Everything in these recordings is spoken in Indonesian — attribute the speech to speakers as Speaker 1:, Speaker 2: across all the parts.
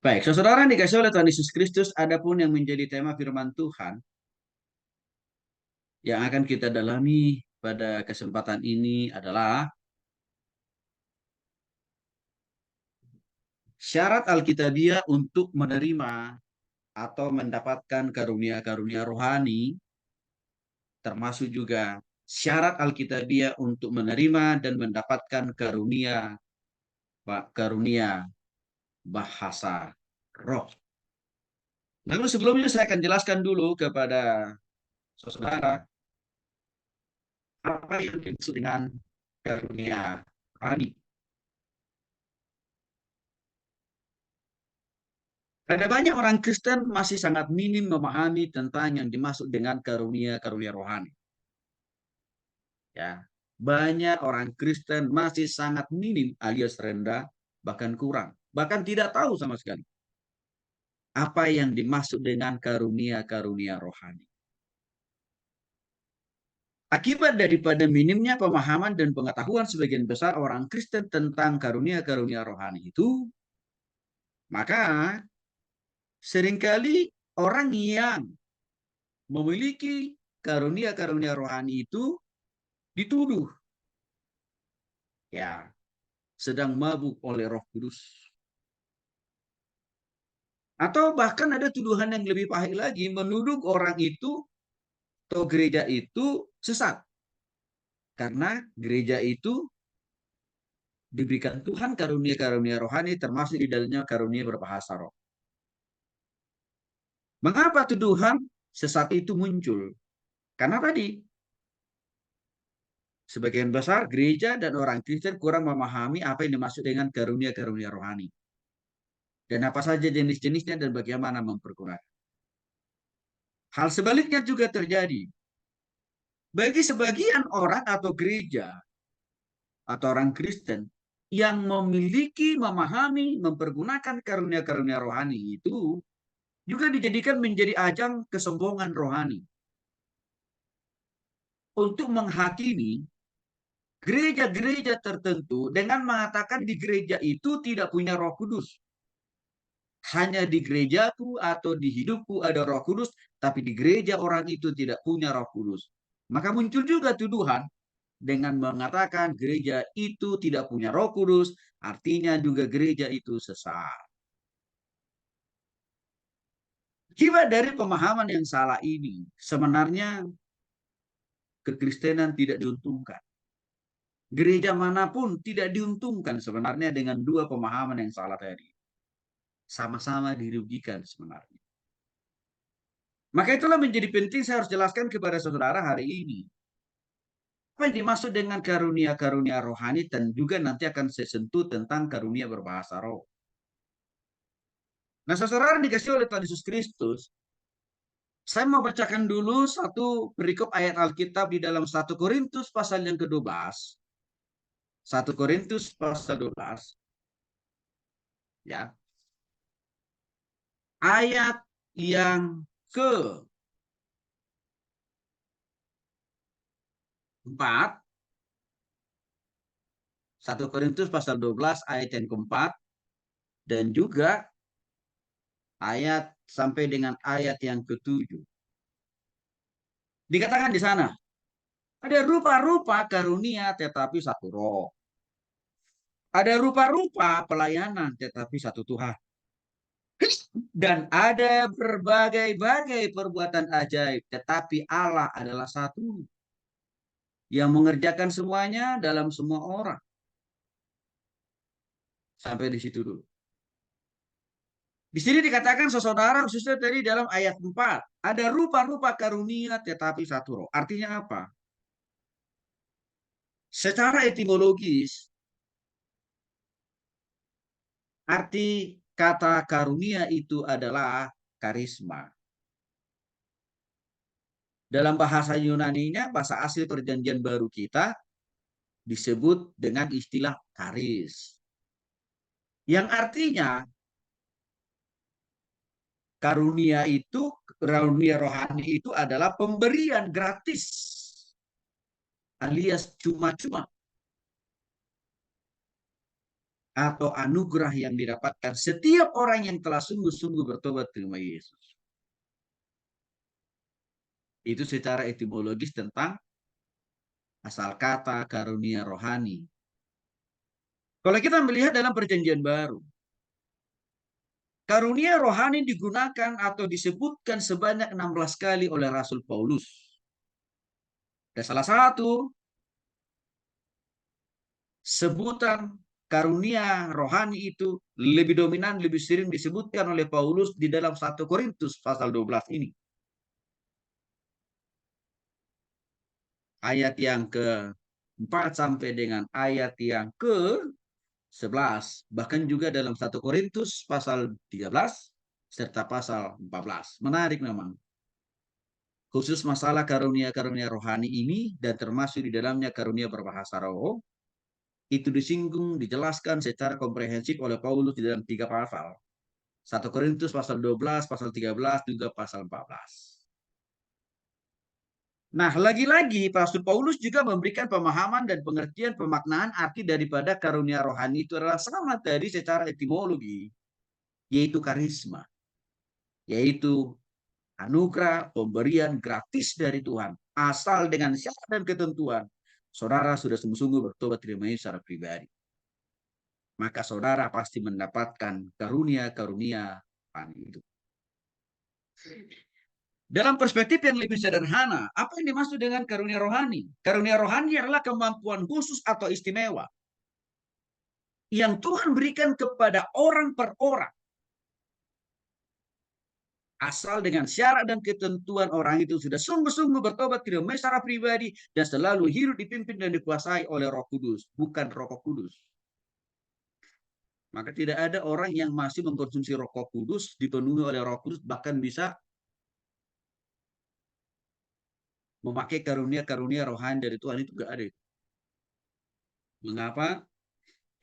Speaker 1: Baik, saudara yang dikasih oleh Tuhan Yesus Kristus, adapun yang menjadi tema firman Tuhan yang akan kita dalami pada kesempatan ini adalah syarat Alkitabiah untuk menerima atau mendapatkan karunia-karunia rohani, termasuk juga syarat Alkitabiah untuk menerima dan mendapatkan karunia karunia bahasa roh. Lalu sebelumnya saya akan jelaskan dulu kepada saudara apa yang dimaksud dengan karunia rohani. Ada banyak orang Kristen masih sangat minim memahami tentang yang dimaksud dengan karunia-karunia rohani. Ya, banyak orang Kristen masih sangat minim alias rendah, bahkan kurang, bahkan tidak tahu sama sekali apa yang dimaksud dengan karunia-karunia rohani. Akibat daripada minimnya pemahaman dan pengetahuan sebagian besar orang Kristen tentang karunia-karunia rohani itu, maka seringkali orang yang memiliki karunia-karunia rohani itu dituduh ya sedang mabuk oleh Roh Kudus. Atau bahkan ada tuduhan yang lebih pahit lagi, menuduh orang itu atau gereja itu sesat. Karena gereja itu diberikan Tuhan karunia-karunia rohani, termasuk di dalamnya karunia berbahasa roh. Mengapa tuduhan sesat itu muncul? Karena tadi sebagian besar gereja dan orang Kristen kurang memahami apa yang dimaksud dengan karunia-karunia rohani. Dan apa saja jenis-jenisnya dan bagaimana mempergunakan. Hal sebaliknya juga terjadi. Bagi sebagian orang atau gereja atau orang Kristen yang memiliki, memahami, mempergunakan karunia-karunia rohani itu juga dijadikan menjadi ajang kesombongan rohani untuk menghakimi gereja-gereja tertentu dengan mengatakan di gereja itu tidak punya Roh Kudus. Hanya di gerejaku atau di hidupku ada Roh Kudus, tapi di gereja orang itu tidak punya Roh Kudus. Maka muncul juga tuduhan dengan mengatakan gereja itu tidak punya Roh Kudus, artinya juga gereja itu sesat. Akibat dari pemahaman yang salah ini, sebenarnya kekristenan tidak diuntungkan. Gereja manapun tidak diuntungkan sebenarnya dengan dua pemahaman yang salah tadi. Sama-sama dirugikan sebenarnya. Maka itulah menjadi penting saya harus jelaskan kepada saudara hari ini. Apa yang dimaksud dengan karunia-karunia rohani dan juga nanti akan saya sentuh tentang karunia berbahasa roh. Nah, saudara dikasih oleh Tuhan Yesus Kristus, saya mau bacakan dulu satu perikop ayat Alkitab di dalam 1 Korintus pasal yang ke-12. 1 Korintus pasal 12. Ya. Ayat yang ke-4. 1 Korintus pasal 12 ayat yang ke-4 dan juga ayat sampai dengan ayat yang ke-7. Dikatakan di sana, ada rupa-rupa karunia tetapi satu roh. Ada rupa-rupa pelayanan tetapi satu Tuhan. Dan ada berbagai-bagai perbuatan ajaib, tetapi Allah adalah satu yang mengerjakan semuanya dalam semua orang. Sampai di situ dulu. Di sini dikatakan saudara khususnya tadi dalam ayat 4. Ada rupa-rupa karunia tetapi satu roh. Artinya apa? Secara etimologis, arti kata karunia itu adalah karisma. Dalam bahasa Yunani-nya, bahasa asli perjanjian baru kita, disebut dengan istilah karis. Yang artinya, karunia rohani itu adalah pemberian gratis. Alias cuma-cuma. atau anugerah yang didapatkan setiap orang yang telah sungguh-sungguh bertobat terima Yesus. Itu secara etimologis tentang asal kata karunia rohani. Kalau kita melihat dalam perjanjian baru, karunia rohani digunakan atau disebutkan sebanyak 16 kali oleh Rasul Paulus. Dan salah satu sebutan karunia rohani itu lebih dominan, lebih sering disebutkan oleh Paulus di dalam 1 Korintus pasal 12 ini. Ayat yang ke-4 sampai dengan ayat yang ke-11. Bahkan juga dalam 1 Korintus pasal 13 serta pasal 14. Menarik memang. Khusus masalah karunia-karunia rohani ini dan termasuk di dalamnya karunia berbahasa roh, itu disinggung, dijelaskan secara komprehensif oleh Paulus di dalam 3 pasal. 1 Korintus pasal 12, pasal 13, juga pasal 14. Nah, lagi-lagi Rasul Paulus juga memberikan pemahaman dan pengertian pemaknaan arti daripada karunia rohani itu adalah sama tadi secara etimologi, yaitu karisma, yaitu anugerah pemberian gratis dari Tuhan, asal dengan syarat dan ketentuan. Saudara sudah sungguh-sungguh bertobat terima Yesus secara pribadi, maka saudara pasti mendapatkan karunia-karunia itu. Dalam perspektif yang lebih sederhana, apa yang dimaksud dengan karunia rohani? Karunia rohani adalah kemampuan khusus atau istimewa yang Tuhan berikan kepada orang per orang. Asal dengan syarat dan ketentuan orang itu sudah sungguh-sungguh bertobat kepada secara pribadi dan selalu hidup dipimpin dan dikuasai oleh Roh Kudus, bukan Roh Kudus. Maka tidak ada orang yang masih mengkonsumsi Roh Kudus, dipenuhi oleh Roh Kudus, bahkan bisa memakai karunia-karunia rohani dari Tuhan, itu enggak ada. Mengapa?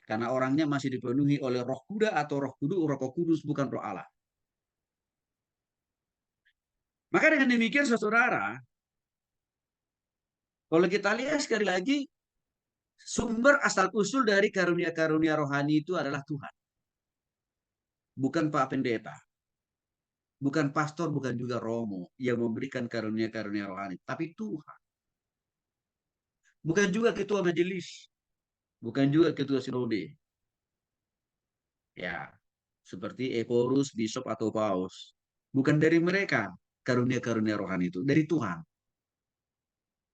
Speaker 1: Karena orangnya masih dipenuhi oleh Roh Kuda atau Roh Kudus, Roh Kudus, bukan Roh Allah. Maka dengan demikian, saudara, kalau kita lihat sekali lagi, sumber asal-usul dari karunia-karunia rohani itu adalah Tuhan. Bukan Pak Pendeta. Bukan pastor, bukan juga Romo yang memberikan karunia-karunia rohani. Tapi Tuhan. Bukan juga ketua majelis. Bukan juga ketua sinode. Ya, seperti Eporus, Bishop, atau Paus. Bukan dari mereka karunia-karunia rohani itu. Dari Tuhan.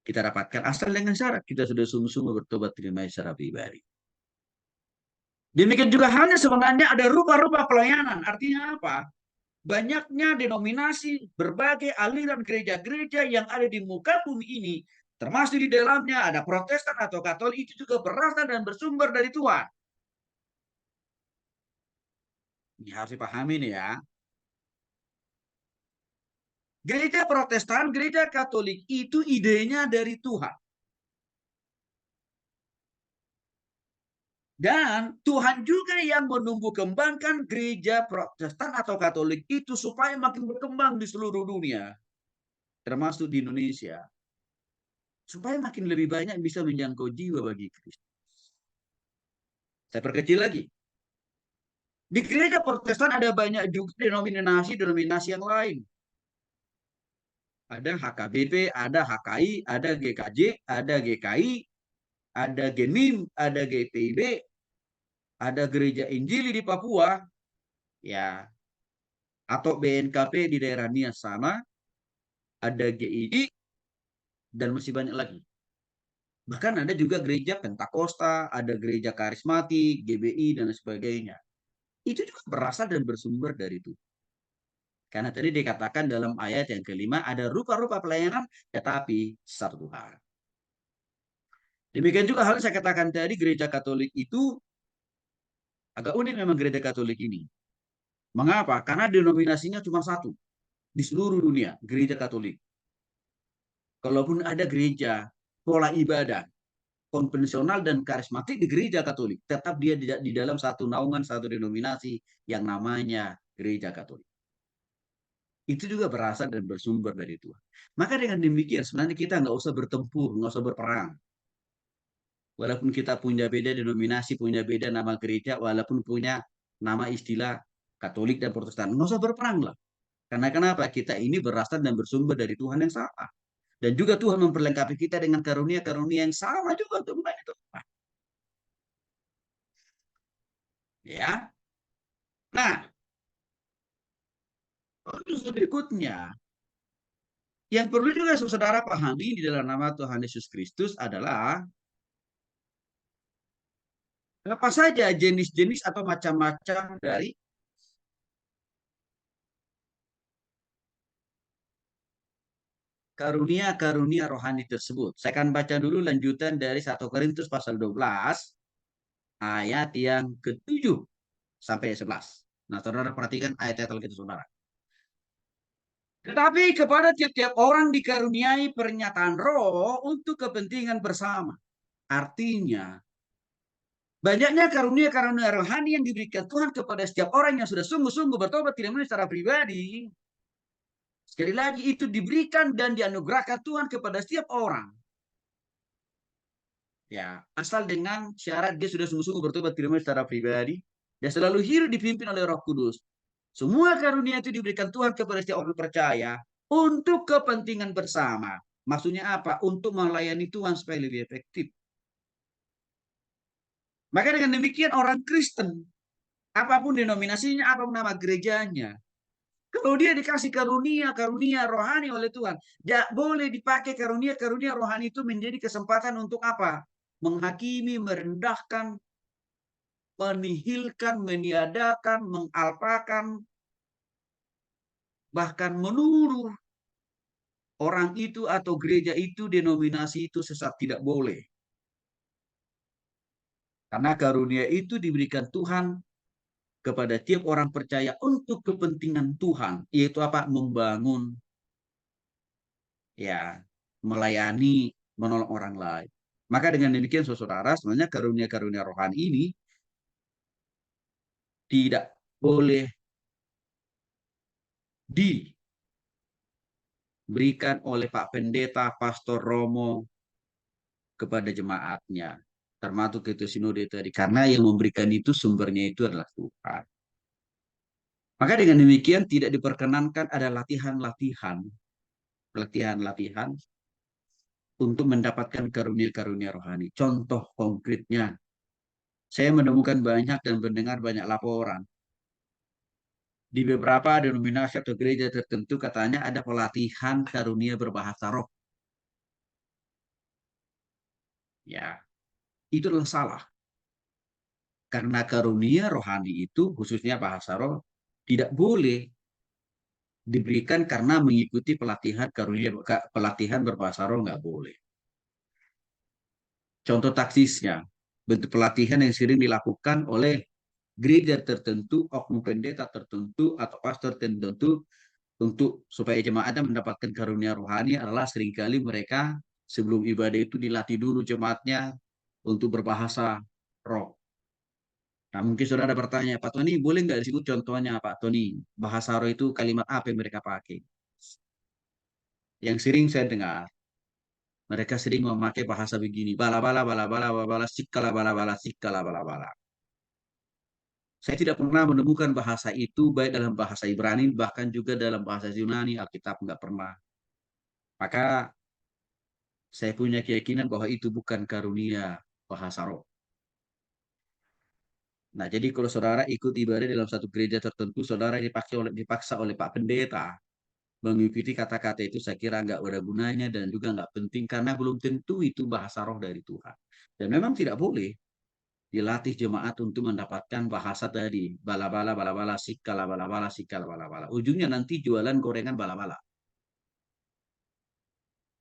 Speaker 1: Kita dapatkan asal dengan syarat kita sudah sungguh-sungguh bertobat terima secara pribadi. Demikian juga halnya sebenarnya ada rupa-rupa pelayanan. Artinya apa? Banyaknya denominasi, berbagai aliran gereja-gereja yang ada di muka bumi ini, termasuk di dalamnya ada Protestan atau Katolik, itu juga berasal dan bersumber dari Tuhan. Ini harus dipahami nih ya. Gereja Protestan, gereja Katolik itu idenya dari Tuhan. Dan Tuhan juga yang menumbuh kembangkan gereja Protestan atau Katolik itu supaya makin berkembang di seluruh dunia, termasuk di Indonesia, supaya makin lebih banyak bisa menjangkau jiwa bagi Kristus. Saya perkecil lagi. Di gereja Protestan ada banyak juga denominasi yang lain. Ada HKBP, ada HKI, ada GKJ, ada GKI, ada GEMIM, ada GPIB, ada Gereja Injili di Papua, ya, atau BNKP di daerah Nias sana, ada GII, dan masih banyak lagi. Bahkan ada juga gereja Pentakosta, ada gereja Karismatik, GBI, dan sebagainya. Itu juga berasal dan bersumber dari itu. Karena tadi dikatakan dalam ayat yang kelima, ada rupa-rupa pelayanan, tetapi satu Tuhan. Demikian juga hal yang saya katakan tadi, gereja Katolik itu agak unik memang gereja Katolik ini. Mengapa? Karena denominasinya cuma satu di seluruh dunia, gereja Katolik. Kalaupun ada gereja pola ibadah konvensional dan karismatik di gereja Katolik, tetap dia di dalam satu naungan, satu denominasi yang namanya gereja Katolik. Itu juga berasal dan bersumber dari Tuhan. Maka dengan demikian sebenarnya kita nggak usah bertempur, nggak usah berperang. Walaupun kita punya beda denominasi, punya beda nama gereja, walaupun punya nama istilah Katolik dan Protestan, nggak usah berperang lah. Karena kenapa? Kita ini berasal dan bersumber dari Tuhan yang sama. Dan juga Tuhan memperlengkapi kita dengan karunia-karunia yang sama juga untuk membantu Tuhan. Ya. Nah, terus berikutnya, yang perlu juga saudara pahami di dalam nama Tuhan Yesus Kristus adalah apa saja jenis-jenis atau macam-macam dari karunia-karunia rohani tersebut. Saya akan baca dulu lanjutan dari 1 Korintus pasal 12 ayat yang ke-7 sampai 11. Nah, saudara perhatikan ayat-ayat itu, saudara. Tetapi kepada tiap-tiap orang dikaruniai pernyataan roh untuk kepentingan bersama. Artinya, banyaknya karunia-karunia rohani yang diberikan Tuhan kepada setiap orang yang sudah sungguh-sungguh bertobat tidak melalui secara pribadi. Sekali lagi itu diberikan dan dianugerahkan Tuhan kepada setiap orang. Ya, asal dengan syarat dia sudah sungguh-sungguh bertobat tidak melalui secara pribadi dan selalu hidup dipimpin oleh Roh Kudus. Semua karunia itu diberikan Tuhan kepada setiap orang percaya untuk kepentingan bersama. Maksudnya apa? Untuk melayani Tuhan supaya lebih efektif. Maka dengan demikian orang Kristen, apapun denominasinya, apapun nama gerejanya, kalau dia dikasih karunia rohani oleh Tuhan, tidak boleh dipakai karunia-karunia rohani itu menjadi kesempatan untuk apa? Menghakimi, merendahkan, menihilkan, meniadakan, mengalpakan, bahkan menuduh orang itu atau gereja itu, denominasi itu sesat. Tidak boleh. Karena karunia itu diberikan Tuhan kepada tiap orang percaya untuk kepentingan Tuhan, yaitu apa? Membangun, ya, melayani, menolong orang lain. Maka dengan demikian, saudara, sebenarnya karunia-karunia rohani ini tidak boleh diberikan oleh Pak Pendeta, Pastor Romo kepada jemaatnya. Termasuk itu sinode tadi. Karena yang memberikan itu sumbernya itu adalah Tuhan. Maka dengan demikian tidak diperkenankan ada latihan-latihan untuk mendapatkan karunia-karunia rohani. Contoh konkretnya, saya menemukan banyak dan mendengar banyak laporan. Di beberapa denominasi atau gereja tertentu katanya ada pelatihan karunia berbahasa roh. Ya, itu adalah salah. Karena karunia rohani itu, khususnya bahasa roh, tidak boleh diberikan karena mengikuti pelatihan berbahasa roh, nggak boleh. Contoh taksisnya, bentuk pelatihan yang sering dilakukan oleh gereja tertentu, oknum pendeta tertentu, atau pastor tertentu untuk supaya jemaatnya mendapatkan karunia rohani adalah seringkali mereka sebelum ibadah itu dilatih dulu jemaatnya untuk berbahasa roh. Nah, mungkin saudara bertanya, Pak Tony, boleh nggak disebut contohnya, Pak Tony? Bahasa roh itu kalimat apa yang mereka pakai? Yang sering saya dengar, mereka sering memakai bahasa begini, bala bala bala bala bala bala sikala bala bala sikala bala bala. Saya tidak pernah menemukan bahasa itu baik dalam bahasa Ibrani bahkan juga dalam bahasa Yunani Alkitab nggak pernah. Maka saya punya keyakinan bahwa itu bukan karunia bahasa roh. Nah, jadi kalau saudara ikut ibadah dalam satu gereja tertentu, saudara dipaksa oleh Pak Pendeta mengikuti kata-kata itu, saya kira nggak ada gunanya dan juga nggak penting karena belum tentu itu bahasa roh dari Tuhan. Dan memang tidak boleh dilatih jemaat untuk mendapatkan bahasa tadi bala-bala bala-bala sikala bala-bala sikala bala-bala. Ujungnya nanti jualan gorengan bala-bala.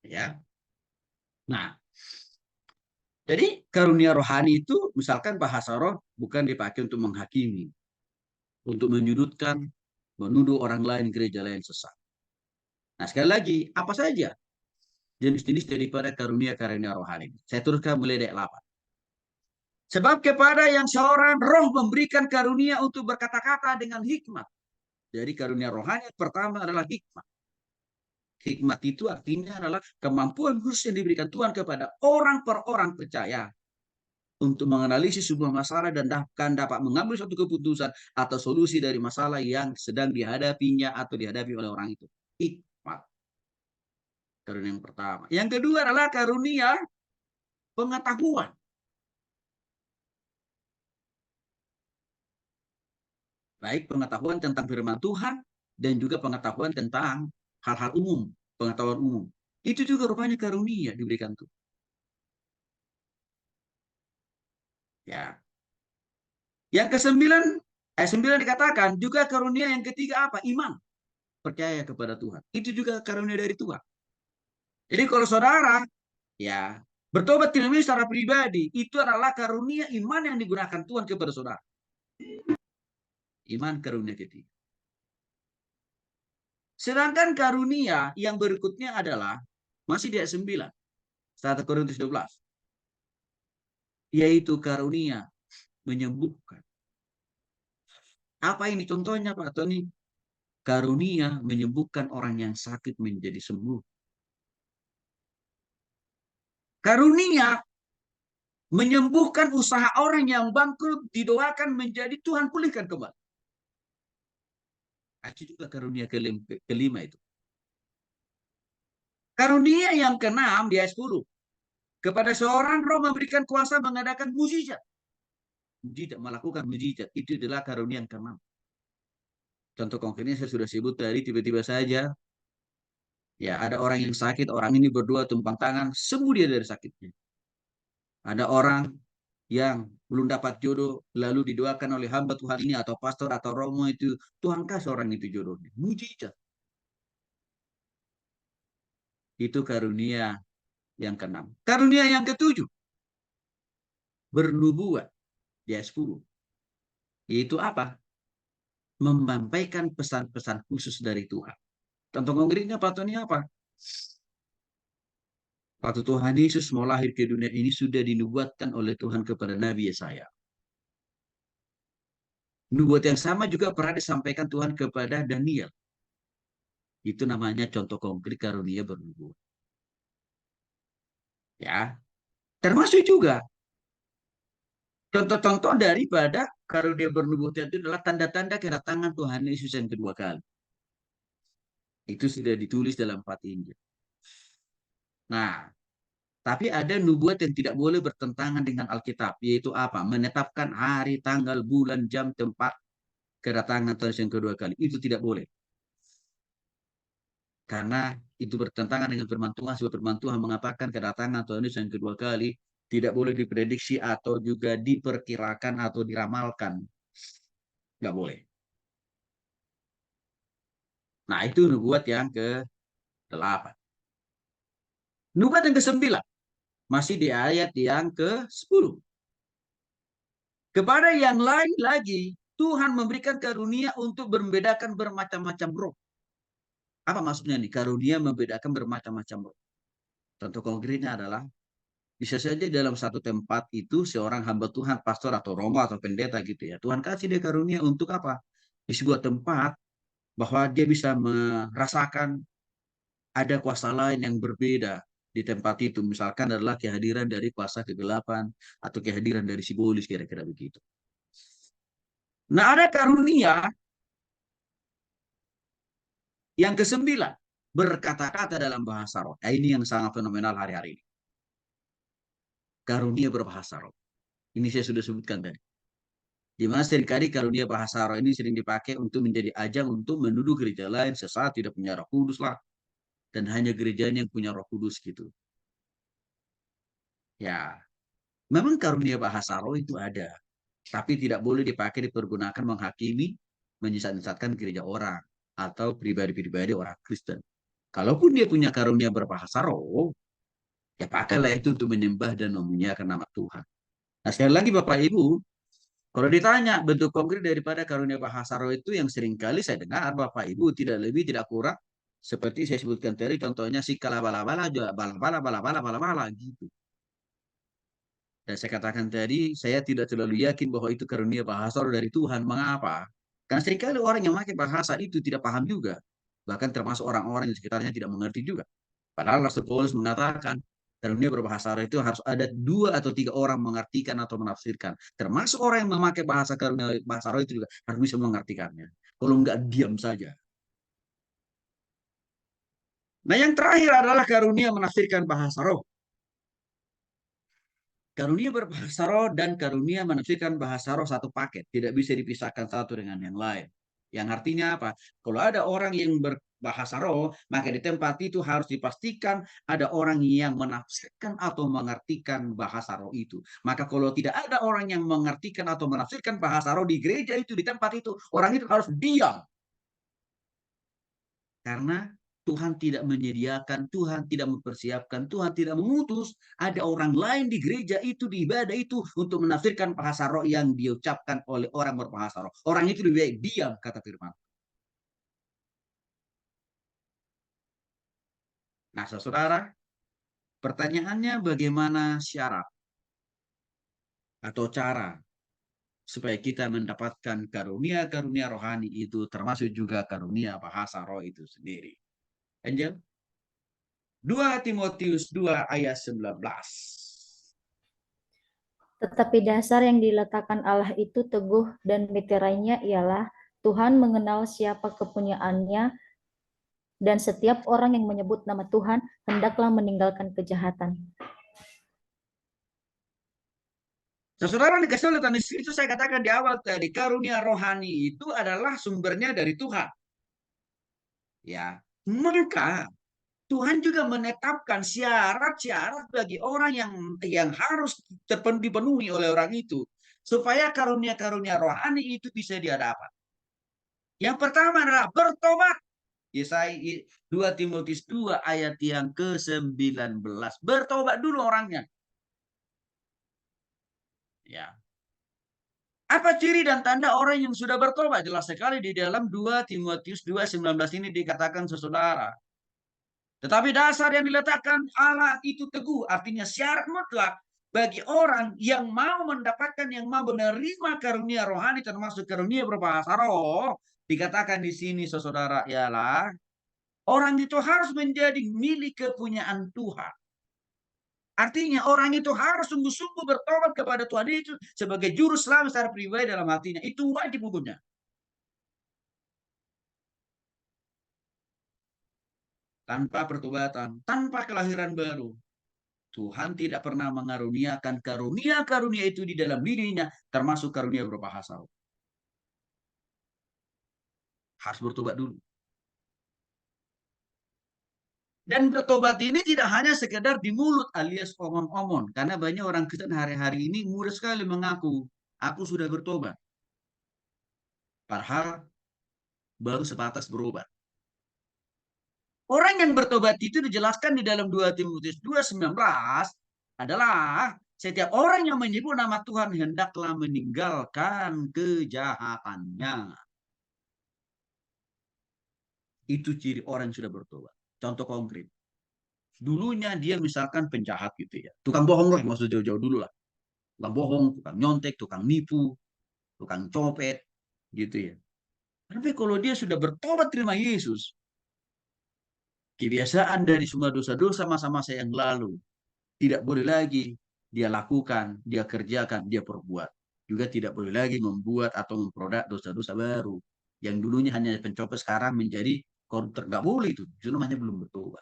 Speaker 1: Ya. Nah, jadi karunia rohani itu misalkan bahasa roh bukan dipakai untuk menghakimi, untuk menyudutkan, menuduh orang lain gereja lain sesat. Nah, sekali lagi, apa saja jenis-jenis daripada karunia-karunia rohani? Saya turutkan mulai dari 8. Sebab kepada yang seorang roh memberikan karunia untuk berkata-kata dengan hikmat. Jadi karunia rohani pertama adalah hikmat. Hikmat itu artinya adalah kemampuan khusus yang diberikan Tuhan kepada orang per orang percaya untuk menganalisis sebuah masalah dan dapat mengambil suatu keputusan atau solusi dari masalah yang sedang dihadapinya atau dihadapi oleh orang itu. Hikmat. Karunia yang pertama. Yang kedua adalah karunia pengetahuan. Baik pengetahuan tentang firman Tuhan dan juga pengetahuan tentang hal-hal umum, pengetahuan umum. Itu juga rupanya karunia diberikan tuh. Ya. Yang kesembilan, sembilan dikatakan juga karunia yang ketiga apa? Iman. Percaya kepada Tuhan. Itu juga karunia dari Tuhan. Jadi kalau saudara ya bertobat tidak secara pribadi, itu adalah karunia iman yang digunakan Tuhan kepada saudara. Iman karunia ketiga. Sedangkan karunia yang berikutnya adalah masih di ayat 9. 1 Korintus 12. Yaitu karunia menyembuhkan. Apa ini contohnya Pak Tony? Karunia menyembuhkan orang yang sakit menjadi sembuh. Karunia menyembuhkan usaha orang yang bangkrut, didoakan menjadi Tuhan pulihkan kembali. Itu juga karunia kelima itu. Karunia yang keenam di ayat 10. Kepada seorang roh memberikan kuasa mengadakan mujizat. Mujizat, melakukan mujizat. Itu adalah karunia yang keenam. Contoh konkretnya saya sudah sebut tadi, tiba-tiba saja ya ada orang yang sakit, orang ini berdoa tumpang tangan, sembuh dia dari sakitnya. Ada orang yang belum dapat jodoh, lalu didoakan oleh hamba Tuhan ini atau pastor atau romo itu, Tuhan kasih orang itu jodohnya. Mujizat. Itu karunia yang keenam. Karunia yang ketujuh, bernubuat di ayat 10. Yaitu apa? Menyampaikan pesan-pesan khusus dari Tuhan. Contoh konkretnya Pak Tony apa? Waktu Tuhan Yesus mau lahir ke dunia ini sudah dinubuatkan oleh Tuhan kepada Nabi Yesaya. Nubuat yang sama juga pernah disampaikan Tuhan kepada Daniel. Itu namanya contoh konkret karunia bernubuat. Ya, termasuk juga contoh-contoh daripada karunia bernubuat itu adalah tanda-tanda kedatangan Tuhan Yesus yang kedua kali. Itu sudah ditulis dalam 4 Injil. Nah, tapi ada nubuat yang tidak boleh bertentangan dengan Alkitab, yaitu apa? Menetapkan hari, tanggal, bulan, jam, tempat kedatangan Tuhan yang kedua kali. Itu tidak boleh. Karena itu bertentangan dengan firman Tuhan. Sebab firman Tuhan mengatakan kedatangan Tuhan Yesus yang kedua kali tidak boleh diprediksi atau juga diperkirakan atau diramalkan. Nggak boleh. Nah, itu nubuat yang ke-8. Nubuat yang ke-9. Masih di ayat yang ke-10. Kepada yang lain lagi, Tuhan memberikan karunia untuk membedakan bermacam-macam roh. Apa maksudnya nih? Karunia membedakan bermacam-macam roh. Contoh konkretnya adalah bisa saja dalam satu tempat itu seorang hamba Tuhan, pastor atau romo atau pendeta gitu ya. Tuhan kasih dia karunia untuk apa? Di sebuah tempat bahwa dia bisa merasakan ada kuasa lain yang berbeda di tempat itu. Misalkan adalah kehadiran dari kuasa kegelapan atau kehadiran dari sibolis kira-kira begitu. Nah, ada karunia yang ke-9, berkata-kata dalam bahasa roh. Nah, ini yang sangat fenomenal hari-hari ini. Karunia berbahasa roh. Ini saya sudah sebutkan tadi. Di mana seringkali karunia bahasa roh ini sering dipakai untuk menjadi ajang untuk menuduh gereja lain sesat tidak punya roh kudus lah. Dan hanya gerejanya yang punya roh kudus gitu. Ya, memang karunia bahasa roh itu ada. Tapi tidak boleh dipakai dipergunakan menghakimi, menyesatkan gereja orang. Atau pribadi-pribadi orang Kristen. Kalaupun dia punya karunia berbahasa roh, ya pakailah itu untuk menyembah dan memuliakan nama Tuhan. Nah sekali lagi Bapak Ibu, kalau ditanya bentuk konkret daripada karunia bahasa roh itu yang seringkali saya dengar Bapak Ibu tidak lebih tidak kurang seperti saya sebutkan tadi contohnya si kalabala-bala juga bala-bala gitu. Dan saya katakan tadi saya tidak terlalu yakin bahwa itu karunia bahasa roh dari Tuhan. Mengapa? Karena seringkali orang yang memakai bahasa itu tidak paham juga. Bahkan termasuk orang-orang di sekitarnya tidak mengerti juga. Padahal Rasul Paulus mengatakan Karunia berbahasa roh itu harus ada 2 atau 3 orang mengartikan atau menafsirkan. Termasuk orang yang memakai bahasa karunia bahasa roh itu juga harus bisa mengartikannya. Kalau enggak diam saja. Nah, yang terakhir adalah karunia menafsirkan bahasa roh. Karunia berbahasa roh dan karunia menafsirkan bahasa roh satu paket. Tidak bisa dipisahkan satu dengan yang lain. Yang artinya apa? Kalau ada orang yang berbahasa roh, maka di tempat itu harus dipastikan ada orang yang menafsirkan atau mengartikan bahasa roh itu. Maka kalau tidak ada orang yang mengartikan atau menafsirkan bahasa roh di gereja itu, di tempat itu, orang itu harus diam. Karena Tuhan tidak menyediakan, Tuhan tidak mempersiapkan, Tuhan tidak mengutus ada orang lain di gereja itu, di ibadah itu untuk menafsirkan bahasa roh yang diucapkan oleh orang berbahasa roh. Orang itu lebih baik diam, kata firman. Nah, saudara, pertanyaannya bagaimana syarat atau cara supaya kita mendapatkan karunia-karunia rohani itu, termasuk juga karunia bahasa roh itu sendiri. Angel? 2 Timotius 2 ayat 19.
Speaker 2: Tetapi dasar yang diletakkan Allah itu teguh dan meterainya ialah Tuhan mengenal siapa kepunyaannya dan setiap orang yang menyebut nama Tuhan hendaklah meninggalkan kejahatan.
Speaker 1: Saudara dikasih oleh Tuhan itu saya katakan di awal tadi, karunia rohani itu adalah sumbernya dari Tuhan. Ya, maka Tuhan juga menetapkan syarat-syarat bagi orang yang harus dipenuhi oleh orang itu supaya karunia-karunia rohani itu bisa dia dapat. Yang pertama adalah bertobat. Yesaya 2 Timotius 2 ayat yang ke-19. Bertobat dulu orangnya. Ya. Apa ciri dan tanda orang yang sudah bertobat? Jelas sekali di dalam 2 Timotius 2:19 ini dikatakan saudara. Tetapi dasar yang diletakkan Allah itu teguh. Artinya syarat mutlak bagi orang yang mau mendapatkan, yang mau menerima karunia rohani termasuk karunia berbahasa roh. Dikatakan di sini saudara ialah orang itu harus menjadi milik kepunyaan Tuhan. Artinya orang itu harus sungguh-sungguh bertobat kepada Tuhan itu sebagai juru selamat secara pribadi dalam hatinya. Itu wajib hukumnya. Tanpa pertobatan, tanpa kelahiran baru, Tuhan tidak pernah mengaruniakan karunia-karunia itu di dalam dirinya, termasuk karunia berbahasa roh. Harus bertobat dulu. Dan bertobat ini tidak hanya sekedar di mulut alias omong-omong. Karena banyak orang Kristen hari-hari ini mudah sekali mengaku, aku sudah bertobat. Padahal baru sebatas berobat. Orang yang bertobat itu dijelaskan di dalam 2 Timotius 2:19 adalah setiap orang yang menyebut nama Tuhan hendaklah meninggalkan kejahatannya. Itu ciri orang yang sudah bertobat. Contoh konkret. Dulunya dia misalkan penjahat gitu ya. Tukang bohong lah, maksud jauh-jauh dulu lah. Tukang bohong, tukang nyontek, tukang nipu, tukang copet gitu ya. Tapi kalau dia sudah bertobat terima Yesus, kebiasaan dari semua dosa-dosa masa-masa yang lalu tidak boleh lagi dia lakukan, dia kerjakan, dia perbuat. Juga tidak boleh lagi membuat atau memproduk dosa-dosa baru. Yang dulunya hanya pencopet sekarang menjadi koruptor. Nggak boleh itu. Itu namanya belum bertobat.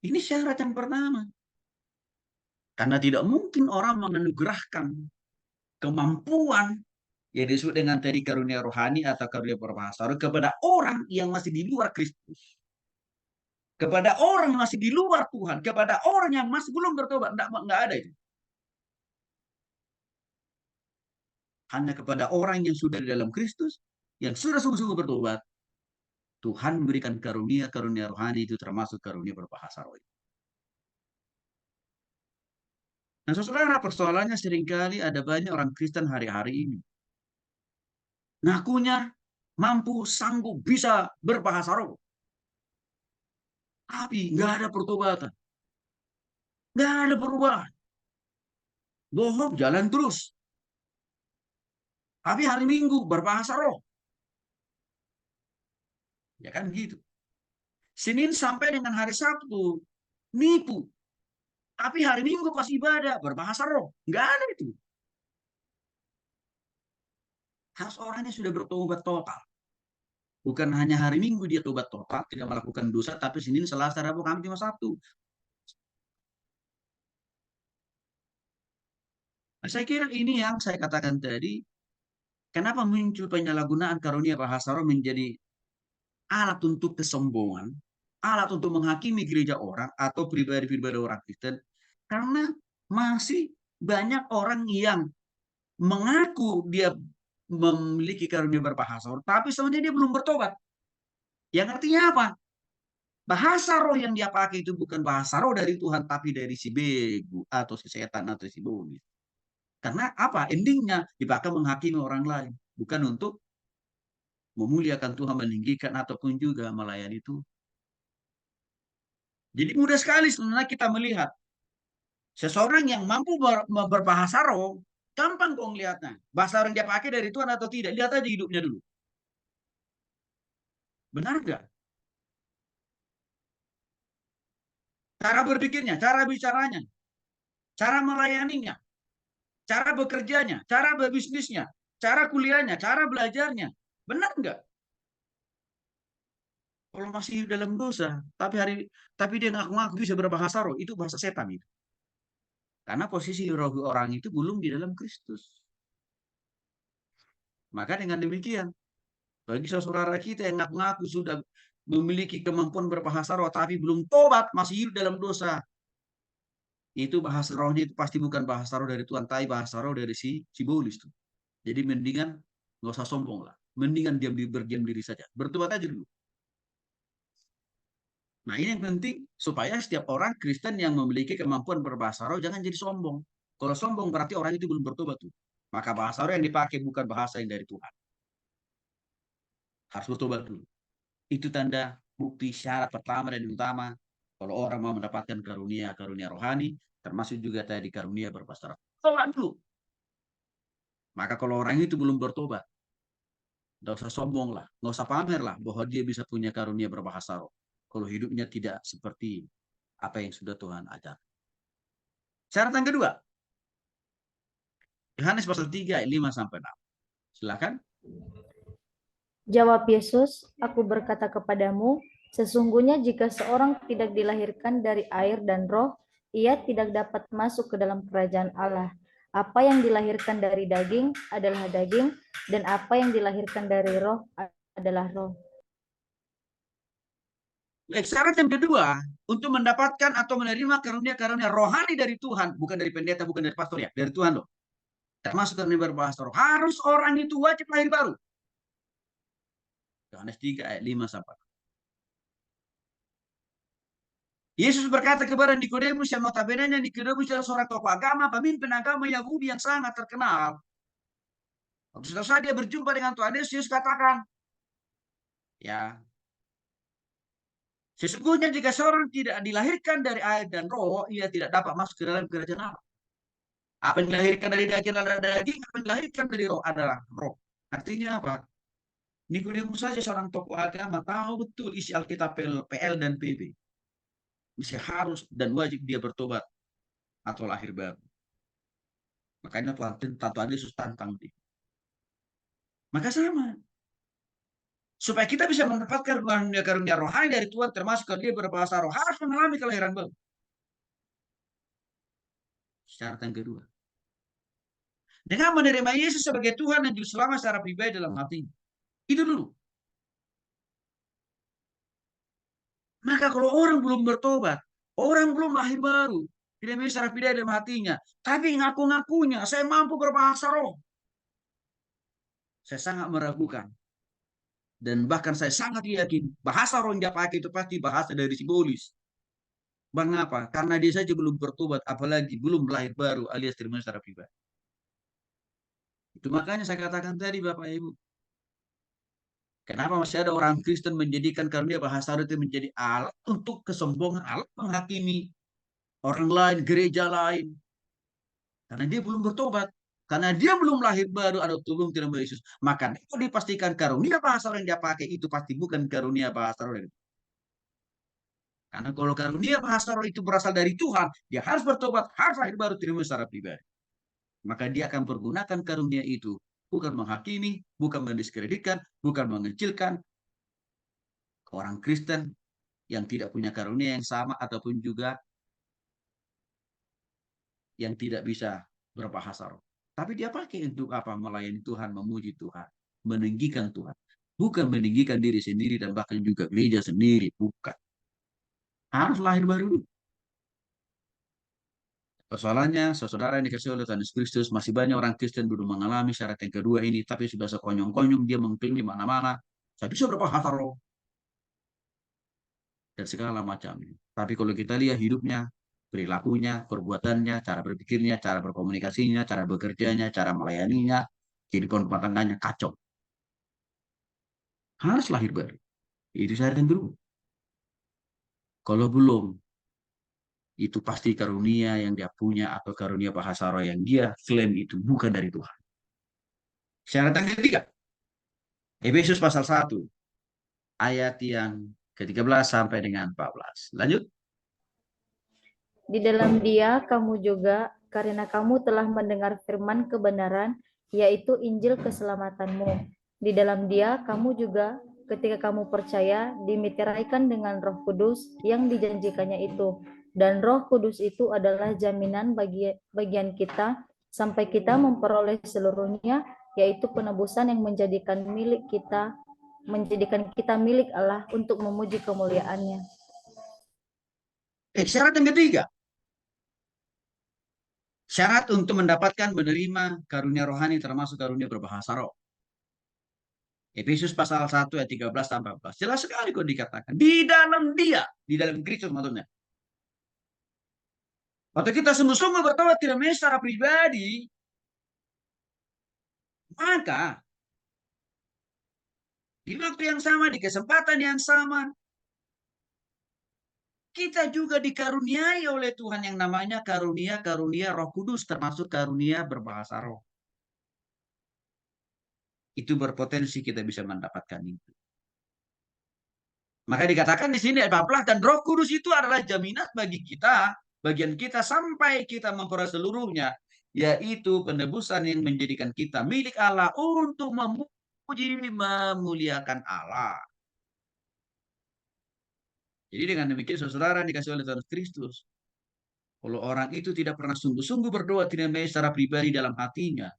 Speaker 1: Ini syarat yang pertama. Karena tidak mungkin orang menganugerahkan kemampuan yang disebut dengan tadi karunia rohani atau karunia berbahasa roh kepada orang yang masih di luar Kristus. Kepada orang yang masih di luar Tuhan. Kepada orang yang masih belum bertobat. Nggak ada itu. Hanya kepada orang yang sudah di dalam Kristus, yang sudah sungguh-sungguh bertobat, Tuhan memberikan karunia-karunia rohani itu termasuk karunia berbahasa roh. Nah, saudara, persoalannya seringkali ada banyak orang Kristen hari-hari ini. Ngakunya mampu, sanggup, bisa berbahasa roh. Tapi nggak ada pertobatan. Nggak ada perubahan. Bohong jalan terus. Tapi hari Minggu berbahasa roh. Ya kan gitu. Senin sampai dengan hari Sabtu nipu. Tapi hari Minggu pas ibadah berbahasa roh, nggak ada itu. Harus orangnya sudah bertobat total. Bukan hanya hari Minggu dia tobat total, tidak melakukan dosa, tapi Senin, Selasa, Rabu, Kamis, Jumat, Sabtu. Nah, saya kira ini yang saya katakan tadi, kenapa muncul penyalahgunaan karunia bahasa roh menjadi alat untuk kesombongan, alat untuk menghakimi gereja orang atau pribadi-pribadi orang Kristen, karena masih banyak orang yang mengaku dia memiliki karunia berbahasa roh, tapi sebenarnya dia belum bertobat. Yang artinya apa? Bahasa roh yang dia pakai itu bukan bahasa roh dari Tuhan, tapi dari si begu atau si setan atau si iblis. Karena apa? Endingnya dipakai menghakimi orang lain, bukan untuk memuliakan Tuhan, meninggikan ataupun juga melayani itu. Jadi mudah sekali sebenarnya kita melihat seseorang yang mampu berbahasa roh, gampang kok lihatnya. Bahasa roh yang dia pakai dari Tuhan atau tidak, lihat aja hidupnya dulu. Benar nggak? Cara berpikirnya, cara bicaranya, cara melayaninya, cara bekerjanya, cara berbisnisnya, cara kuliahnya, cara belajarnya. Benar nggak? Kalau masih dalam dosa, tapi dia ngaku-ngaku bisa berbahasa roh, itu bahasa setan itu. Karena posisi roh orang itu belum di dalam Kristus. Maka dengan demikian, bagi saudara kita yang ngaku-ngaku sudah memiliki kemampuan berbahasa roh, tapi belum tobat, masih hidup dalam dosa, itu bahasa rohnya itu pasti bukan bahasa roh dari Tuhan, tapi bahasa roh dari si Bolis tuh. Jadi mendingan nggak usah sombong lah. Mendingan berdiam diri saja. Bertobat aja dulu. Nah ini yang penting supaya setiap orang Kristen yang memiliki kemampuan berbahasa roh jangan jadi sombong. Kalau sombong berarti orang itu belum bertobat tuh. Maka bahasa roh yang dipakai bukan bahasa yang dari Tuhan. Harus bertobat dulu. Itu tanda bukti syarat pertama dan utama kalau orang mau mendapatkan karunia rohani, termasuk juga tadi karunia berbahasa roh. Tobat dulu. Maka kalau orang itu belum bertobat, nggak usah sombong lah, nggak usah pamer lah bahwa dia bisa punya karunia berbahasa roh. Kalau hidupnya tidak seperti apa yang sudah Tuhan ajar. Syarat yang kedua, Yohanes pasal 3 ayat 5 sampai 6. Silakan.
Speaker 2: Jawab Yesus, aku berkata kepadamu, sesungguhnya jika seorang tidak dilahirkan dari air dan roh, ia tidak dapat masuk ke dalam kerajaan Allah. Apa yang dilahirkan dari daging adalah daging, dan apa yang dilahirkan dari roh adalah roh.
Speaker 1: Syarat yang kedua, untuk mendapatkan atau menerima karunia-karunia rohani dari Tuhan, bukan dari pendeta, bukan dari pastor ya, dari Tuhan loh. Termasuk karunia berbahasa roh. Harus orang itu wajib lahir baru. Yohanes 3 ayat 5 sampai. Yesus berkata kepada Nikodemus yang notabene Nikodemus adalah seorang tokoh agama, pemimpin agama Yahudi yang sangat terkenal. Waktu saat dia berjumpa dengan Tuhan Yesus katakan, ya, sesungguhnya jika seorang tidak dilahirkan dari air dan roh, ia tidak dapat masuk ke dalam kerajaan Allah. Apa yang dilahirkan dari daging adalah daging, apa yang dilahirkan dari roh adalah roh. Artinya apa? Nikodemus saja seorang tokoh agama tahu betul isi Alkitab PL dan PB. Mesti harus dan wajib dia bertobat atau lahir baru. Makanya Tuhan Yesus tantang dia. Maka sama. Supaya kita bisa mendapatkan karunia rohani dari Tuhan, termasuk kalau dia berbahasa roh, harus mengalami kelahiran baru. Syarat yang kedua. Dengan menerima Yesus sebagai Tuhan dan Juru Selamat secara pribadi dalam hatinya. Itu dulu. Maka kalau orang belum bertobat, orang belum lahir baru, tidak bisa secara pribadi dalam hatinya, tapi ngaku-ngakunya, saya mampu berbahasa roh. Saya sangat meragukan. Dan bahkan saya sangat yakin bahasa roh yang dia pakai itu pasti bahasa dari simbolis. Mengapa? Karena dia saja belum bertobat, apalagi belum lahir baru alias terima secara pribadi. Itu makanya saya katakan tadi Bapak Ibu. Kenapa masih ada orang Kristen menjadikan karunia bahasa roh itu menjadi alat untuk kesombongan, alat menghakimi orang lain, gereja lain. Karena dia belum bertobat. Karena dia belum lahir baru atau belum terima Yesus. Maka itu dipastikan karunia bahasa roh yang dia pakai itu pasti bukan karunia bahasa roh. Karena kalau karunia bahasa roh itu berasal dari Tuhan, dia harus bertobat, harus lahir baru terima secara pribadi. Maka dia akan pergunakan karunia itu bukan menghakimi, bukan mendiskreditkan, bukan mengecilkan orang Kristen yang tidak punya karunia yang sama ataupun juga yang tidak bisa berbahasa roh. Tapi dia pakai untuk apa? Melayani Tuhan, memuji Tuhan, meninggikan Tuhan. Bukan meninggikan diri sendiri dan bahkan juga gereja sendiri. Bukan. Harus lahir baru. Persoalannya, saudara yang dikasih oleh Tuhan Yesus Kristus, masih banyak orang Kristen belum mengalami syarat yang kedua ini, tapi sudah sekonyong-konyong dia mengklaim di mana-mana. Saya bisa berbahasa roh. Dan segala macamnya. Tapi kalau kita lihat hidupnya, perilakunya, perbuatannya, cara berpikirnya, cara berkomunikasinya, cara bekerjanya, cara melayaninya, kehidupan rumah tangganya kacau. Harus lahir baru. Itu saya dulu. Kalau belum, itu pasti karunia yang dia punya atau karunia bahasa roh yang dia klaim itu bukan dari Tuhan. Syarat yang ketiga, Efesus pasal 1, ayat yang ke-13 sampai dengan 14. Lanjut.
Speaker 2: Di dalam Dia kamu juga, karena kamu telah mendengar firman kebenaran, yaitu Injil keselamatanmu. Di dalam Dia kamu juga, ketika kamu percaya, dimeteraikan dengan Roh Kudus yang dijanjikannya itu. Dan Roh Kudus itu adalah jaminan bagian kita sampai kita memperoleh seluruhnya, yaitu penebusan yang menjadikan kita milik Allah untuk memuji kemuliaannya.
Speaker 1: Syarat yang ketiga, syarat untuk mendapatkan menerima karunia rohani termasuk karunia berbahasa roh. Efesus pasal 1 ayat 13 sampai 14. Jelas sekali kok dikatakan. Di dalam dia. Di dalam Kristus maksudnya. Waktu kita sungguh-sungguh bertobat tidak secara pribadi. Maka. Di waktu yang sama. Di kesempatan yang sama. Kita juga dikaruniai oleh Tuhan yang namanya karunia Roh Kudus. Termasuk karunia berbahasa roh. Itu berpotensi kita bisa mendapatkan itu. Maka dikatakan di sini ayat 14, dan Roh Kudus itu adalah jaminan bagi kita, bagian kita sampai kita memperoleh seluruhnya, yaitu penebusan yang menjadikan kita milik Allah untuk memuji memuliakan Allah. Jadi dengan demikian saudara dikasih oleh Tuhan Kristus, kalau orang itu tidak pernah sungguh-sungguh berdoa tidak secara pribadi dalam hatinya,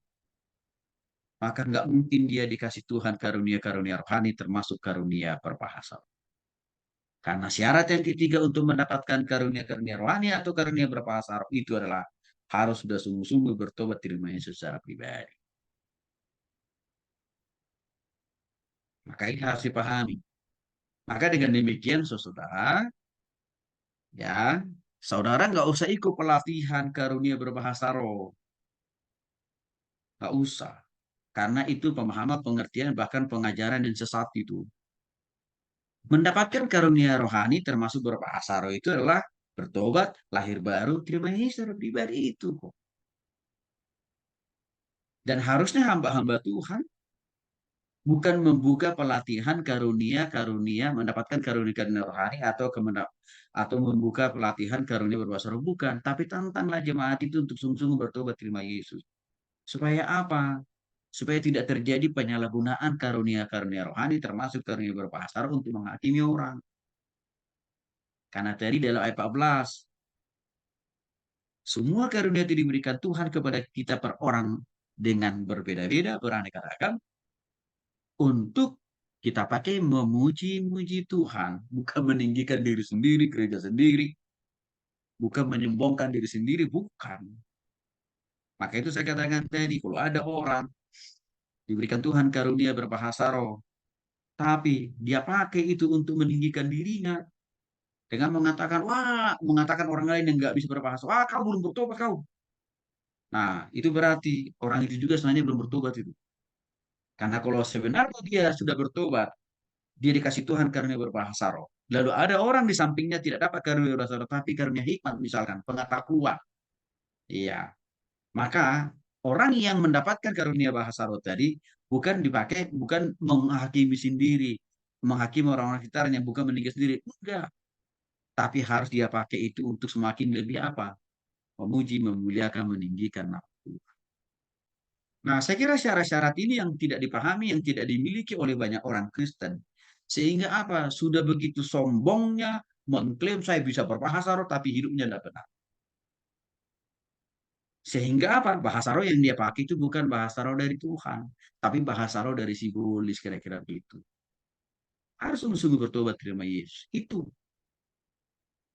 Speaker 1: maka nggak mungkin dia dikasih Tuhan karunia-karunia rohani termasuk karunia berbahasa. Karena syarat yang ketiga untuk mendapatkan karunia-karunia rohani atau karunia berbahasa roh itu adalah harus sudah sungguh-sungguh bertobat terima Yesus secara pribadi. Maka ini harus dipahami. Maka dengan demikian, saudara, ya, saudara nggak usah ikut pelatihan karunia berbahasa roh. Nggak usah. Karena itu pemahaman, pengertian, bahkan pengajaran yang sesat itu. Mendapatkan karunia rohani termasuk berbahasa roh itu adalah bertobat, lahir baru, terima Yesus secara pribadi itu kok. Dan harusnya hamba-hamba Tuhan bukan membuka pelatihan karunia mendapatkan karunia rohani atau membuka pelatihan karunia berbahasa roh, bukan, tapi tantanglah jemaat itu untuk sungguh-sungguh bertobat terima Yesus. Supaya apa? Supaya tidak terjadi penyalahgunaan karunia rohani termasuk karunia berbahasa roh untuk menghakimi orang. Karena tadi dalam ayat 14 semua karunia itu diberikan Tuhan kepada kita per orang dengan berbeda-beda, beraneka ragam, untuk kita pakai memuji-muji Tuhan, bukan meninggikan diri sendiri, gereja sendiri, bukan menyombongkan diri sendiri, bukan. Maka itu saya katakan tadi, kalau ada orang diberikan Tuhan karunia berbahasa roh, tapi dia pakai itu untuk meninggikan dirinya, dengan mengatakan orang lain yang nggak bisa berbahasa, wah kau belum bertobat kau. Nah, itu berarti orang itu juga sebenarnya belum bertobat itu. Karena kalau sebenarnya dia sudah bertobat, dia dikasih Tuhan karunia berbahasa roh. Lalu ada orang di sampingnya tidak dapat karunia berbahasa roh, tapi karunia hikmat misalkan, pengetahuan. Iya. Maka orang yang mendapatkan karunia bahasa roh tadi bukan dipakai, bukan menghakimi sendiri, menghakimi orang-orang sekitarnya, bukan meninggal sendiri. Enggak. Tapi harus dia pakai itu untuk semakin lebih apa? Memuji, memuliakan, meninggikan nama Tuhan. Nah, saya kira syarat-syarat ini yang tidak dipahami, yang tidak dimiliki oleh banyak orang Kristen. Sehingga apa? Sudah begitu sombongnya mengklaim saya bisa berbahasa roh, tapi hidupnya tidak benar. Sehingga apa? Bahasa roh yang dia pakai itu bukan bahasa roh dari Tuhan, tapi bahasa roh dari simbolis kira-kira begitu. Harus sungguh-sungguh bertobat terima Yesus. Itu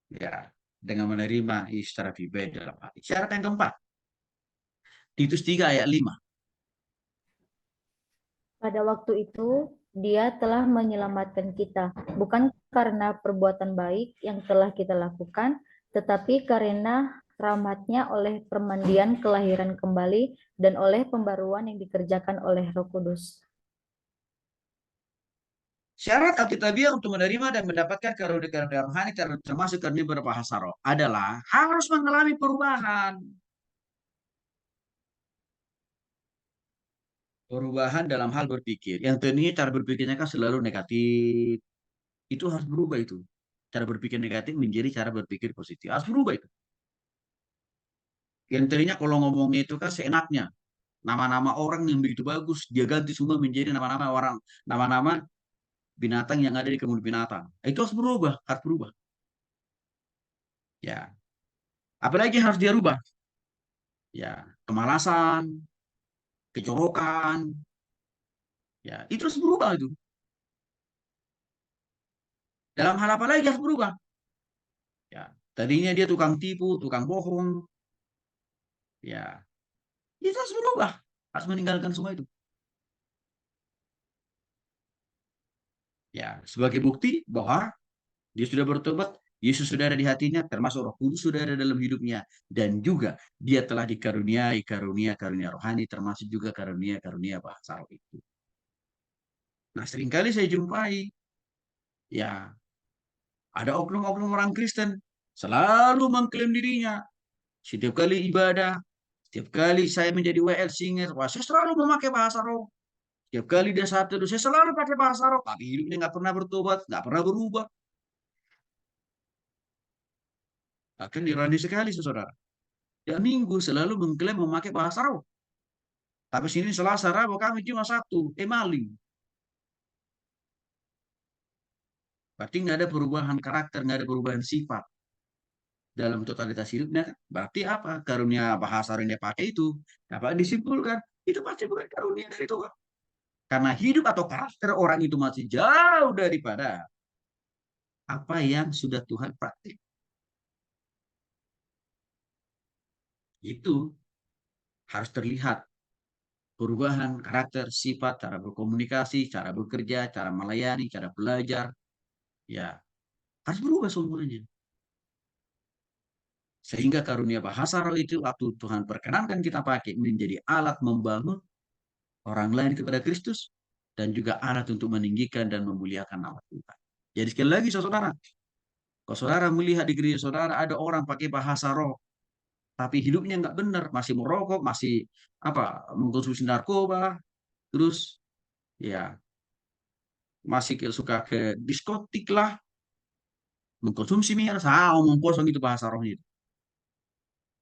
Speaker 1: ya dengan menerima Yesus secara pribadi dalam hati. Syarat yang keempat, Titus 3 ayat 5.
Speaker 2: Pada waktu itu, Dia telah menyelamatkan kita, bukan karena perbuatan baik yang telah kita lakukan, tetapi karena rahmat-Nya oleh permandian kelahiran kembali dan oleh pembaruan yang dikerjakan oleh Roh Kudus.
Speaker 1: Syarat Alkitabiah untuk menerima dan mendapatkan karunia rohani termasuk karunia berbahasa roh adalah harus mengalami perubahan. Perubahan dalam hal berpikir. Yang tadinya cara berpikirnya kan selalu negatif. Itu harus berubah itu. Cara berpikir negatif menjadi cara berpikir positif. Harus berubah itu. Yang tadinya kalau ngomongnya itu kan seenaknya. Nama-nama orang yang begitu bagus, dia ganti semua menjadi nama-nama orang, nama-nama binatang yang ada di kebun binatang. Itu harus berubah, harus berubah. Ya, apalagi yang harus dia rubah? Ya, kemalasan, kejorokan, ya itu harus berubah itu. Dalam hal apa lagi harus berubah? Ya, tadinya dia tukang tipu, tukang bohong, ya itu harus berubah, harus meninggalkan semua itu. Ya, sebagai bukti bahwa dia sudah bertobat, Yesus sudah ada di hatinya, termasuk Roh Kudus sudah ada dalam hidupnya, dan juga dia telah dikaruniai karunia-karunia rohani, termasuk juga karunia-karunia bahasa roh itu. Nah, seringkali saya jumpai, ya ada oknum-oknum orang Kristen selalu mengklaim dirinya. Setiap kali ibadah, setiap kali saya menjadi WL singer, wah saya selalu memakai bahasa roh. Setiap kali dia satu, saya selalu pakai bahasa roh. Tapi hidupnya nggak pernah bertobat, nggak pernah berubah. Akan ironi sekali, saudara. Ya minggu selalu mengklaim memakai bahasa roh. Tapi sini Selasa, Rabu, kami cuma satu. Maling. Berarti nggak ada perubahan karakter, nggak ada perubahan sifat dalam totalitas hidupnya. Berarti apa? Karunia bahasa roh yang dia pakai itu dapat disimpulkan. Itu pasti bukan karunia dari Tuhan. Karena hidup atau karakter orang itu masih jauh daripada apa yang sudah Tuhan praktik. Itu harus terlihat perubahan karakter, sifat, cara berkomunikasi, cara bekerja, cara melayani, cara belajar. Ya, harus berubah semuanya. Sehingga karunia bahasa roh itu waktu Tuhan perkenankan kita pakai menjadi alat membangun orang lain kepada Kristus dan juga alat untuk meninggikan dan memuliakan nama Tuhan. Jadi sekali lagi saudara, kalau saudara melihat di gereja saudara ada orang pakai bahasa roh, tapi hidupnya nggak benar, masih merokok, masih apa mengkonsumsi narkoba, terus ya masih suka ke diskotik lah, mengkonsumsi miras, omong kosong itu bahasa rohnya itu.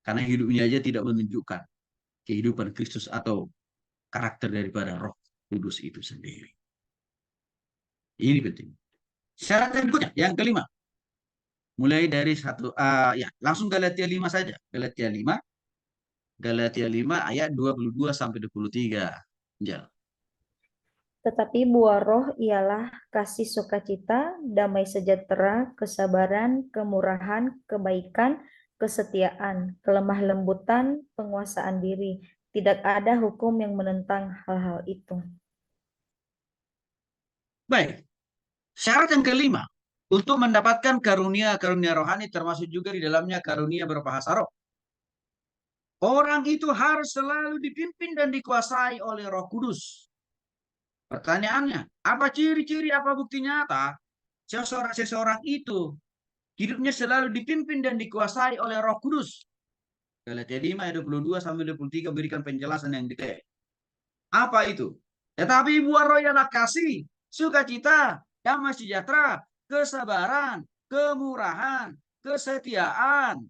Speaker 1: Karena hidupnya aja tidak menunjukkan kehidupan Kristus atau karakter daripada Roh Kudus itu sendiri. Ini penting. Syarat yang berikutnya, yang kelima, mulai dari satu, ya langsung Galatia 5 saja. Galatia 5 ayat 22 sampai 23. Ya.
Speaker 2: Tetapi buah roh ialah kasih sukacita, damai sejahtera, kesabaran, kemurahan, kebaikan, kesetiaan, kelemah lembutan, penguasaan diri. Tidak ada hukum yang menentang hal-hal itu.
Speaker 1: Baik, syarat yang kelima, untuk mendapatkan karunia-karunia rohani termasuk juga di dalamnya karunia berbahasa roh. Orang itu harus selalu dipimpin dan dikuasai oleh Roh Kudus. Pertanyaannya, apa ciri-ciri, apa bukti nyata seseorang itu hidupnya selalu dipimpin dan dikuasai oleh Roh Kudus? Galatia 5 ayat 22 sampai 23 berikan penjelasan yang detail. Apa itu? Tetapi buah roh ialah kasih, sukacita, damai sejahtera, kesabaran, kemurahan, kesetiaan,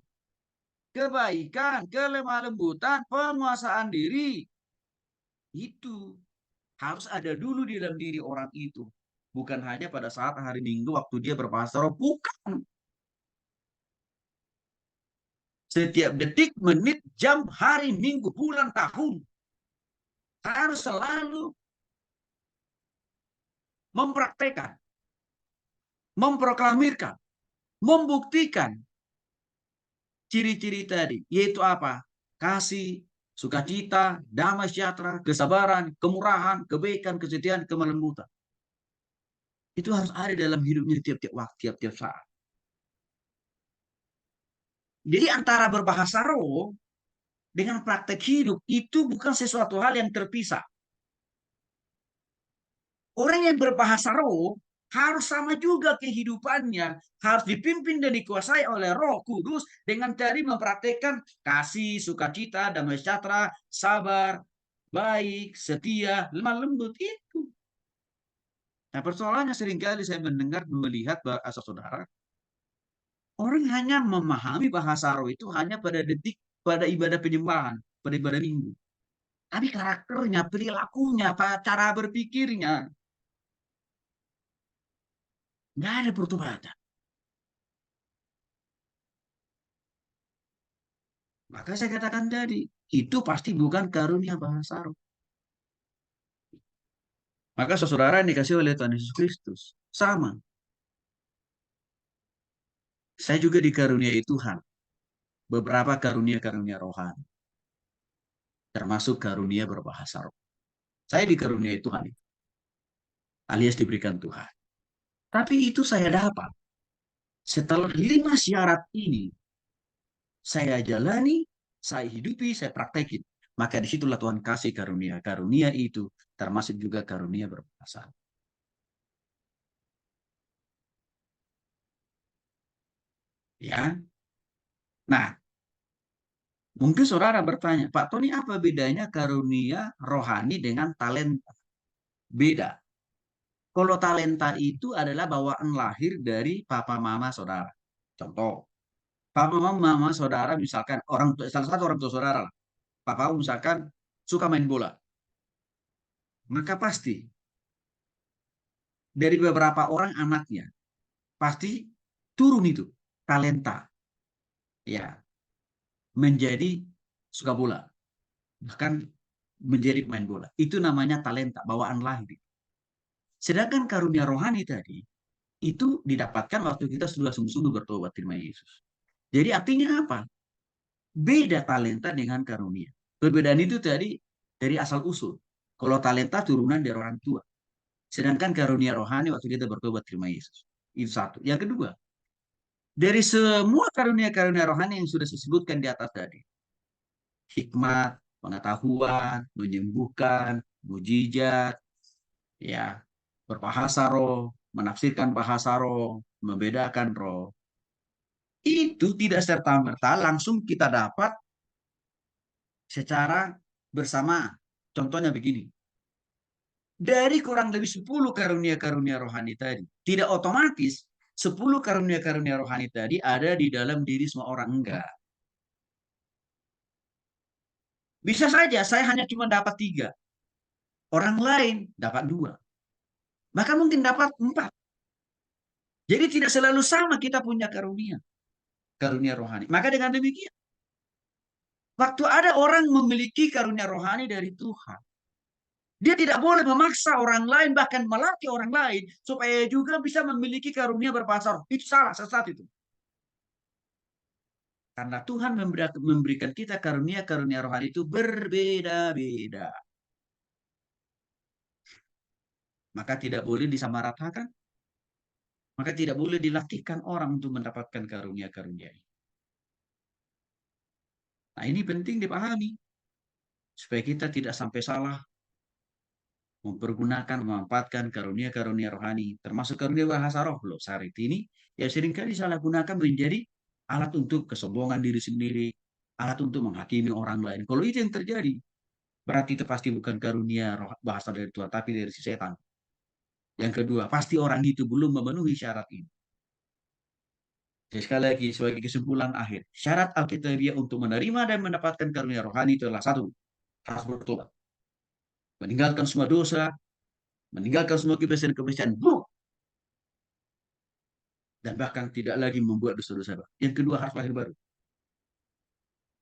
Speaker 1: kebaikan, kelemah lembutan, penguasaan diri. Itu harus ada dulu di dalam diri orang itu. Bukan hanya pada saat hari Minggu waktu dia berbahasa roh. Bukan. Setiap detik, menit, jam, hari, minggu, bulan, tahun. Harus selalu mempraktekkan, memproklamirkan, membuktikan ciri-ciri tadi. Yaitu apa? Kasih, sukacita, damai sejahtera, kesabaran, kemurahan, kebaikan, kesetiaan, kelembutan. Itu harus ada dalam hidupnya tiap-tiap waktu, tiap-tiap saat. Jadi antara berbahasa roh dengan praktek hidup itu bukan sesuatu hal yang terpisah. Orang yang berbahasa roh harus sama juga kehidupannya, harus dipimpin dan dikuasai oleh Roh Kudus dengan tadi mempraktekkan kasih, sukacita, damai sejahtera, sabar, baik, setia, lemah lembut itu. Nah, persoalannya seringkali saya mendengar melihat bahasa saudara, orang hanya memahami bahasa roh itu hanya pada detik pada ibadah penyembahan, pada ibadah minggu. Tapi karakternya, perilakunya, cara berpikirnya, nggak ada pertobatan. Maka saya katakan tadi, itu pasti bukan karunia bahasa roh. Maka saudara yang dikasih oleh Tuhan Yesus Kristus, sama. Saya juga dikaruniai Tuhan. Beberapa karunia-karunia rohani. Termasuk karunia berbahasa roh. Saya dikaruniai Tuhan. Alias diberikan Tuhan. Tapi itu saya dapat. Setelah 5 syarat ini, saya jalani, saya hidupi, saya praktekin. Maka disitulah Tuhan kasih karunia. Karunia itu termasuk juga karunia berbahasa roh. Ya. Nah, mungkin saudara bertanya, Pak Tony, apa bedanya karunia rohani dengan talenta? Beda. Kalau talenta itu adalah bawaan lahir dari papa mama saudara. Contoh, papa mama saudara misalkan orang tua, salah satu orang tua saudara lah. Papa misalkan suka main bola. Maka pasti dari beberapa orang anaknya pasti turun itu talenta ya menjadi suka bola, bahkan menjadi pemain bola. Itu namanya talenta, bawaan lahir. Sedangkan karunia rohani tadi, itu didapatkan waktu kita sudah sungguh-sungguh bertobat terima Yesus. Jadi artinya apa? Beda talenta dengan karunia. Perbedaan itu tadi dari asal usul. Kalau talenta turunan dari orang tua. Sedangkan karunia rohani waktu kita bertobat terima Yesus. Itu satu. Yang kedua, dari semua karunia-karunia rohani yang sudah disebutkan di atas tadi. Hikmat, pengetahuan, menyembuhkan, mujizat, ya, berbahasa roh, menafsirkan bahasa roh, membedakan roh. Itu tidak serta-merta langsung kita dapat secara bersama. Contohnya begini. Dari kurang lebih 10 karunia-karunia rohani tadi, tidak otomatis 10 karunia-karunia rohani tadi ada di dalam diri semua orang. Enggak. Bisa saja saya hanya cuma dapat 3. Orang lain dapat 2. Maka mungkin dapat 4. Jadi tidak selalu sama kita punya karunia. Karunia rohani. Maka dengan demikian, waktu ada orang memiliki karunia rohani dari Tuhan, dia tidak boleh memaksa orang lain, bahkan melatih orang lain, supaya juga bisa memiliki karunia berbahasa roh. Itu salah, sesat itu. Karena Tuhan memberikan kita karunia-karunia rohani itu berbeda-beda. Maka tidak boleh disamaratakan. Maka tidak boleh dilatihkan orang untuk mendapatkan karunia-karunia ini. Nah, ini penting dipahami. Supaya kita tidak sampai salah mempergunakan, memanfaatkan karunia-karunia rohani, termasuk karunia bahasa roh loh. Saat ini, ya seringkali salah gunakan menjadi alat untuk kesombongan diri sendiri, alat untuk menghakimi orang lain. Kalau itu yang terjadi, berarti itu pasti bukan karunia roh, bahasa dari Tuhan, tapi dari si setan. Yang kedua, pasti orang itu belum memenuhi syarat ini. Jadi sekali lagi sebagai kesimpulan akhir, syarat Alkitabiah untuk menerima dan mendapatkan karunia rohani itu adalah satu, harus bertobat, meninggalkan semua dosa, meninggalkan semua kebiasaan-kebiasaan buruk, dan bahkan tidak lagi membuat dosa-dosa baru. Yang kedua, harus lahir baru.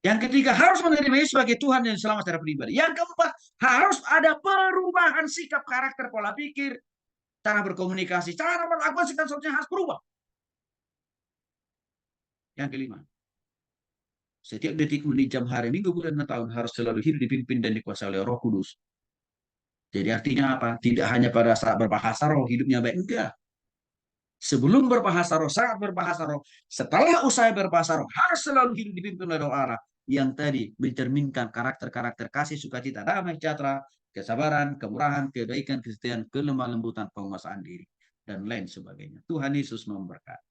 Speaker 1: Yang ketiga, harus menerima Yesus sebagai Tuhan dan Selamat secara pribadi. Yang keempat, harus ada perubahan sikap, karakter, pola pikir, cara berkomunikasi, cara melakukan sikap sosial harus berubah. Yang kelima, setiap detik, menit, jam, hari, minggu, bulan, dan tahun harus selalu hidup dipimpin dan dikuasai oleh Roh Kudus. Jadi artinya apa? Tidak hanya pada saat berbahasa roh hidupnya baik, enggak. Sebelum berbahasa roh, saat berbahasa roh, setelah usai berbahasa roh, harus selalu hidup dipimpin oleh Roh Allah yang tadi mencerminkan karakter-karakter kasih, sukacita, damai, sejahtera, kesabaran, kemurahan, kebaikan, kesetiaan, kelemah lembutan, penguasaan diri, dan lain sebagainya. Tuhan Yesus memberkati.